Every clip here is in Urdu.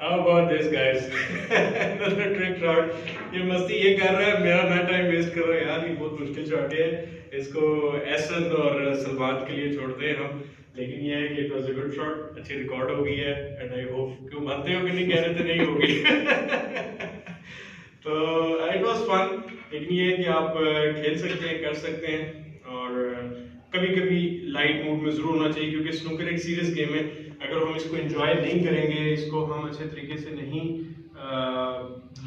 How about this guys? Another trick shot. یہ مستی یہ کر رہا ہے میں ٹائم ویسٹ کر رہا ہوں یار. یہ بہت مشکل شاٹ ہے. اس کو احسن اور سلمان کے لیے چھوڑتے ہیں ہم. لیکن یہ ہے کہ it was a good shot. اچھی ریکارڈ ہو گئی ہے اینڈ آئی ہوپ کیوں مانتے ہو کہ نہیں, کہہ رہے تھے نہیں ہوگی. تو اٹ واز فن. لیکن یہ ہے کہ آپ کھیل سکتے ہیں, کر سکتے ہیں, اور کبھی کبھی لائٹ موڈ میں ضرور ہونا چاہیے کیونکہ سنوکر ایک سیریس گیم ہے. اگر ہم اس کو انجوائے نہیں کریں گے, اس کو ہم اچھے طریقے سے نہیں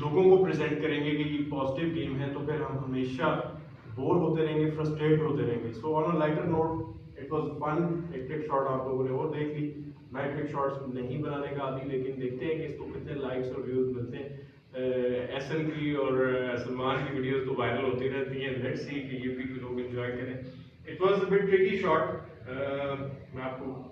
لوگوں کو پریزنٹ کریں گے کہ یہ پازیٹیو گیم ہے, تو پھر ہم ہمیشہ بور ہوتے رہیں گے, فرسٹریٹ ہوتے رہیں گے. So on a lighter note it was fun. ایک ٹرک شاٹ آپ لوگوں نے اور دیکھ لی. میں ٹرک شاٹس نہیں بنانے کا عادی, لیکن دیکھتے ہیں کہ اس کو کتنے لائکس اور ویوز ملتے ہیں. ایسن کی اور سلمان کی ویڈیوز تو وائرل ہوتی رہتی ہیں. لیٹس سی کہ یہ بھی لوگ انجوائے کریں. It was a bit tricky shot. میں آپ کو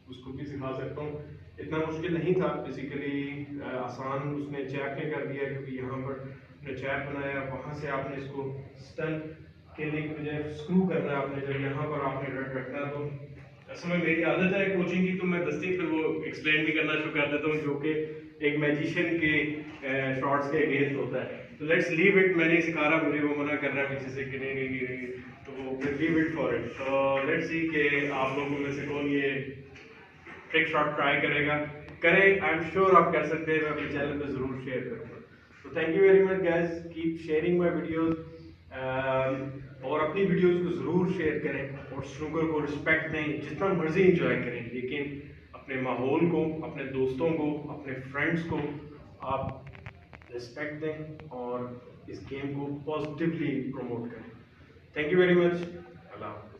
اس کو بھی سکھا سکتا ہوں. اتنا مشکل نہیں تھا بیسیکلی, آسان اس نے چیپ نے کر دیا کیونکہ یہاں پر نے چیپ بنایا, وہاں سے آپ نے اس کو اسٹن کھیلنے کی بجائے اسکرو کرنا ہے آپ نے. جب یہاں پر آپ نے رٹ رکھنا, تو اصل میں میری عادت ہے کوچنگ کی, تو میں دستی پھر وہ ایکسپلین بھی کرنا شروع کر دیتا ہوں جو کہ ایک میجیشین کے شارٹس کے اگینسٹ ہوتا ہے. تو لیٹس لیو اٹ. میں نہیں سکھا رہا, مجھے وہ منع کر رہا ہے پیچھے سے کہ نہیں نہیں نہیں, تو وہ لیو اٹ فار اٹ. تو لیٹس سی کہ آپ لوگوں میں سے کون یہ ٹرک شاٹ ٹرائی کرے گا. کریں, آئی ایم شیور آپ کر سکتے ہیں. میں اپنے چینل پہ ضرور شیئر کروں گا. تو thank you very much guys. Keep sharing my videos, اور اپنی ویڈیوز کو ضرور شیئر کریں, اور سنوکر کو رسپیکٹ دیں, جتنا مرضی انجوائے کریں, لیکن اپنے ماحول کو, اپنے دوستوں کو, اپنے فرینڈس کو آپ رسپیکٹ دیں اور اس گیم کو پازیٹیولی پروموٹ کریں. Thank you very much. اللہ حافظ.